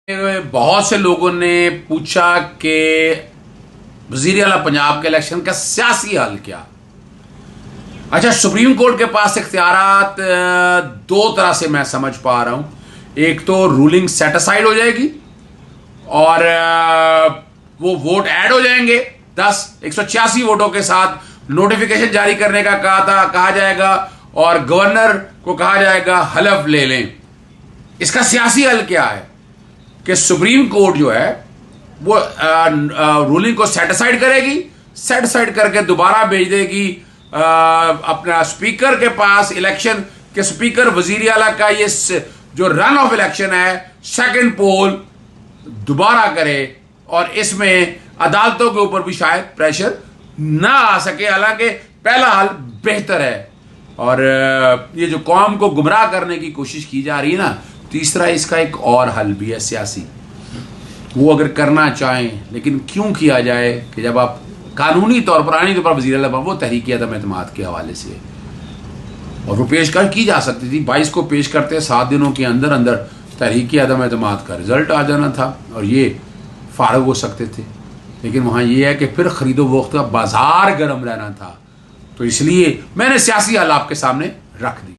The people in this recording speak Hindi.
बहुत से लोगों ने पूछा कि वजीर आला पंजाब के इलेक्शन का सियासी हल क्या। अच्छा, सुप्रीम कोर्ट के पास इख्तियारात दो तरह से मैं समझ पा रहा हूं। एक तो रूलिंग सेटिसाइड हो जाएगी और वो वोट ऐड हो जाएंगे 186 वोटों के साथ। नोटिफिकेशन जारी करने का कहा जाएगा और गवर्नर को कहा जाएगा हलफ ले लें। इसका सियासी हल क्या है कि सुप्रीम कोर्ट जो है वो रूलिंग को सेटिसाइड करेगी, सेटिसाइड करके दोबारा भेज देगी अपना स्पीकर के पास इलेक्शन के। स्पीकर वजीर आला का ये जो रन ऑफ इलेक्शन है सेकंड पोल दोबारा करे और इसमें अदालतों के ऊपर भी शायद प्रेशर ना आ सके। हालांकि पहला हल बेहतर है और ये जो कौम को गुमराह करने की कोशिश की जा रही है ना, तीसरा इसका एक और हल भी है सियासी। वो अगर करना चाहें, लेकिन क्यों किया जाए कि जब आप कानूनी तौर पर आनी तौर पर वज़ीर आला वो तहरीक अदम एतमाद के हवाले से और वो पेशकश की जा सकती थी। 22 को पेश करते 7 दिनों के अंदर अंदर तहरीक अदम एतमाद का रिजल्ट आ जाना था और ये फारग हो सकते थे। लेकिन वहाँ ये है कि फिर खरीदो वक्त का बाजार गर्म रहना था, तो इसलिए मैंने सियासी हल आपके सामने रख दी।